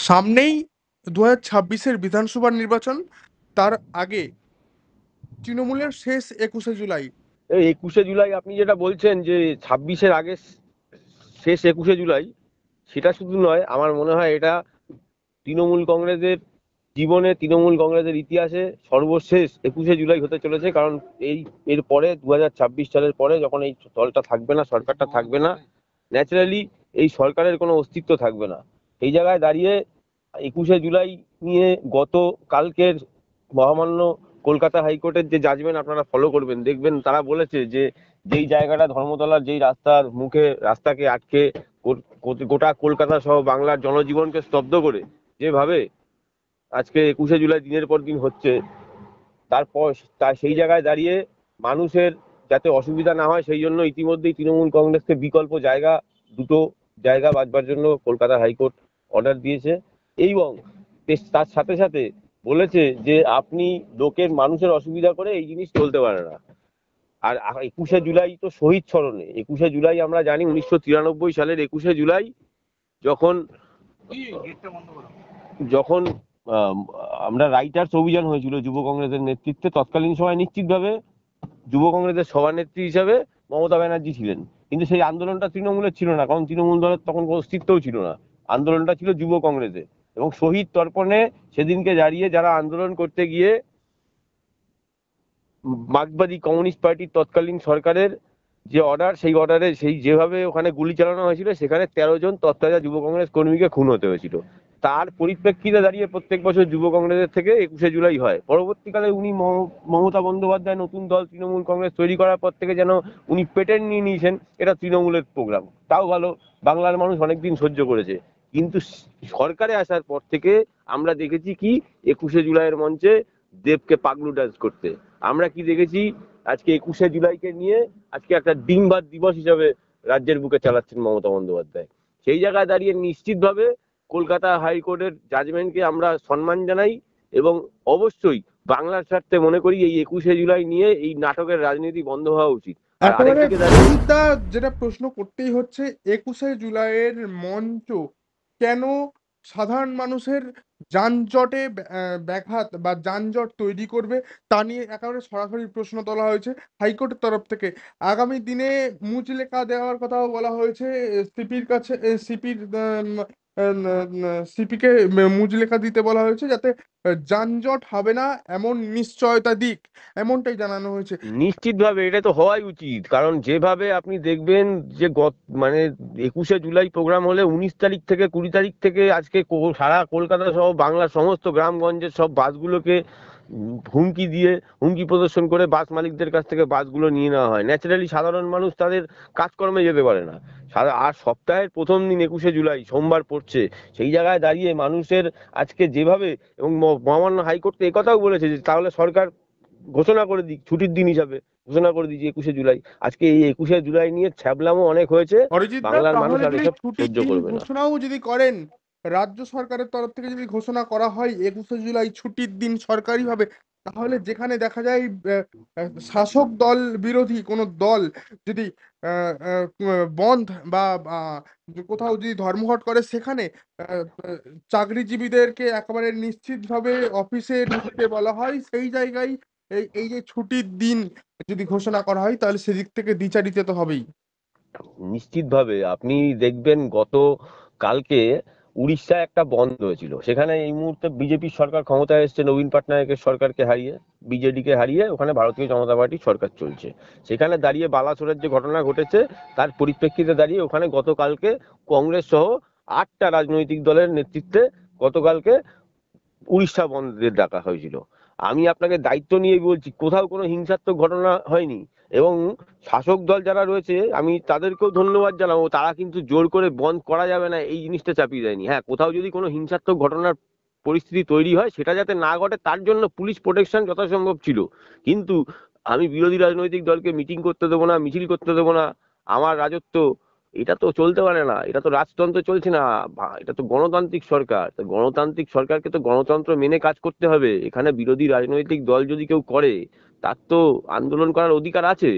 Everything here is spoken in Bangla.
সামনেই 2026-এর বিধানসভা নির্বাচন। তার আগে তৃণমূলের শেষ 21শে জুলাই। এই 21শে জুলাই আপনি যেটা বলছেন যে 26-এর আগে শেষ 21শে জুলাই, সেটা শুধু নয়, আমার মনে হয় এটা তৃণমূল কংগ্রেসের জীবনে, তৃণমূল কংগ্রেসের ইতিহাসে সর্বশেষ 21শে জুলাই হতে চলেছে। কারণ এর পরে 2026 সালের পরে যখন এই দলটা থাকবে না, সরকারটা থাকবে না, ন্যাচারালি এই সরকারের কোনো অস্তিত্ব থাকবে না। এই জায়গায় দাঁড়িয়ে 21শে জুলাই নিয়ে গত কালকের মহামান্য কলকাতা হাইকোর্টের যে জাজমেন্ট আপনারা ফলো করবেন, দেখবেন তারা বলেছে যে যেই জায়গাটা ধর্মতলার যেই রাস্তার মুখে রাস্তাকে আটকে গোটা কলকাতা সহ বাংলার জনজীবনকে স্তব্ধ করে যেভাবে আজকে 21শে জুলাই দিনের পর দিন হচ্ছে, তারপর সেই জায়গায় দাঁড়িয়ে মানুষের যাতে অসুবিধা না হয় সেই জন্য ইতিমধ্যেই তৃণমূল কংগ্রেসকে বিকল্প জায়গা, দুটো জায়গা বাঁচবার জন্য কলকাতা হাইকোর্ট অর্ডার দিয়েছে। এবং তার সাথে সাথে বলেছে যে আপনি লোকের মানুষের অসুবিধা করে এই জিনিস চলতে পারে না। আর 21শে জুলাই তো শহীদ স্মরণে। 21শে জুলাই আমরা জানি 1993 সালের 21শে জুলাই যখন যখন আমরা রাইটার্স অভিযান হয়েছিল যুব কংগ্রেসের নেতৃত্বে, তৎকালীন সময় নিশ্চিতভাবে যুব কংগ্রেসের সভানেত্রী হিসাবে মমতা ব্যানার্জি ছিলেন। কিন্তু সেই আন্দোলনটা তৃণমূলের ছিল না, কারণ তৃণমূল দলের তখন কোনো অস্তিত্বও ছিল না। আন্দোলনটা ছিল যুব কংগ্রেসের। এবং শহীদ তর্পণে সেদিনকে দাঁড়িয়ে যারা আন্দোলন করতে গিয়ে মার্ক্সবাদী কমিউনিস্ট পার্টির তৎকালীন সরকারের যে অর্ডার, সেই অর্ডারে সেই যেভাবে ওখানে গুলি চালানো হয়েছিল, সেখানে 13 জন তৎতাজা যুব কংগ্রেস কর্মীকে খুন হতে হয়েছিল। তার পরিপ্রেক্ষিতে দাঁড়িয়ে প্রত্যেক বছর যুব কংগ্রেসের থেকে 21শে জুলাই হয়। পরবর্তীকালে উনি মমতা বন্দ্যোপাধ্যায় নতুন দল তৃণমূল কংগ্রেস তৈরি করার পর থেকে যেন উনি পেটেন্ট নিয়ে নিয়েছেন এটা তৃণমূলের প্রোগ্রাম। তাও ভালো, বাংলার মানুষ অনেকদিন সহ্য করেছে। কিন্তু সরকারে আসার পর থেকে আমরা দেখেছি কি, 21শে জুলাইয়ের মঞ্চে দেবকে পাগলু ডান্স করতে। আমরা কি দেখেছি, আজকে 21শে জুলাইকে নিয়ে আজকে একটা ডিমবাদ দিবস হিসাবে রাজ্যের বুকে চালাচ্ছেন মমতা বন্দ্যোপাধ্যায়। সেই জায়গায় দাঁড়িয়ে নিশ্চিতভাবে কলকাতা হাইকোর্টের জাজমেন্টকে আমরা সম্মান জানাই এবং অবশ্যই বাংলার স্বার্থে মনে করি এই 21শে জুলাই নিয়ে এই নাটকের রাজনীতি বন্ধ হওয়া উচিত। আর একেবারে আরেকদিকে দাঁড়িয়ে বিরোধিতা যেটা প্রশ্ন করতেই হচ্ছে, 21শে জুলাইয়ের মঞ্চ কেন সাধারণ মানুষের যানজটে ব্যাঘাত বা যানজট তৈরি করবে, তা নিয়ে একেবারে সরাসরি প্রশ্ন তোলা হয়েছে হাইকোর্টের তরফ থেকে। আগামী দিনে মুচলেখা দেওয়ার কথাও বলা হয়েছে সিপির কাছে। সিপিকে মুচলেখা দিতে বলা হয়েছে যাতে যানজট হবে না এমন নিশ্চয়তা দিক, এমনটাই জানানো হয়েছে। নিশ্চিতভাবে এটা তো হওয়াই উচিত। কারণ যেভাবে আপনি দেখবেন যে মানে 21শে জুলাই প্রোগ্রাম হলে 19 তারিখ থেকে 20 তারিখ থেকে আজকে সারা কলকাতা সহ বাংলার সমস্ত গ্রামগঞ্জের সব বাসগুলোকে হুমকি প্রদর্শন করে বাস মালিকদের কাছ থেকে বাসগুলো নিয়ে নেওয়া হয়। ন্যাচারালি সাধারণ মানুষ তাদের কাজকর্মে যেতে পারে না। আর সপ্তাহের প্রথম দিন 21শে জুলাই সোমবার পড়ছে, সেই জায়গায় দাঁড়িয়ে মানুষের আজকে যেভাবে, এবং মহামান্য হাইকোর্ট তো একথাও বলেছে যে তাহলে সরকার ঘোষণা করে দিক ছুটির দিন হিসাবে, ঘোষণা করে দিয়েছে 21শে জুলাই। আজকে এই 21শে জুলাই নিয়ে ছ্যাবলামো অনেক হয়েছে, অরিজিৎ দা, বাংলার মানুষ তাহলে আর যদি এসব ছুটির সহ্য দিন করবে না। ঘোষণাও যদি করেন, রাজ্য সরকারের তরফ থেকে যদি ঘোষণা করা হয় 21শে জুলাই ছুটির দিন সরকারিভাবে, তাহলে যেখানে দেখা যায় শাসক দল বিরোধী কোনো দল যদি বন্ধ বা কোথাও যদি ধর্মঘট করে, সেখানে চাকরিজীবীদেরকে একেবারে নিশ্চিতভাবে অফিসে ঢুকতে বলা হয়। সেই জায়গায় এই যে ছুটির দিন যদি ঘোষণা করা হয়, তাহলে সেদিক থেকে দ্বিচারিত তো হবেই। নিশ্চিতভাবে আপনি দেখবেন গত কালকে উড়িষ্যায় একটা বন্ধ হয়েছিল, সেখানে এই মুহূর্তে বিজেপির সরকার ক্ষমতায় এসছে, নবীন পটনায়কের সরকারকে হারিয়ে, বিজেডিকে হারিয়ে ওখানে ভারতীয় জনতা পার্টির সরকার চলছে। সেখানে দাঁড়িয়ে বালাসোরের যে ঘটনা ঘটেছে, তার পরিপ্রেক্ষিতে দাঁড়িয়ে ওখানে গতকালকে কংগ্রেস সহ 8টা রাজনৈতিক দলের নেতৃত্বে গতকালকে উড়িষ্যা বন্ধের ডাকা হয়েছিল। আমি আপনাকে দায়িত্ব নিয়ে বলছি, কোথাও কোনো হিংসাত্মক ঘটনা হয়নি। এবং শাসক দল যারা রয়েছে আমি তাদেরকেও ধন্যবাদ জানাবো, তারা কিন্তু জোর করে বন্ধ করা যাবে না এই জিনিসটা চাপিয়ে দেয়নি। হ্যাঁ, কোথাও যদি কোনো হিংসাত্মক ঘটনার পরিস্থিতি তৈরি হয়, সেটা যাতে না ঘটে তার জন্য পুলিশ প্রোটেকশন যথাসম্ভব ছিল। কিন্তু আমি বিরোধী রাজনৈতিক দলকে মিটিং করতে দেবো না, মিছিল করতে দেবো না, আমার রাজত্ব, এটা তো চলতে পারে না। এটা তো রাজতন্ত্র চলছে না, এটা তো গণতান্ত্রিক সরকার। তো গণতান্ত্রিক সরকারকে তো গণতন্ত্র মেনে কাজ করতে হবে। এখানে বিরোধী রাজনৈতিক দল যদি কেউ করে, তার তো আন্দোলন করার অধিকার আছে।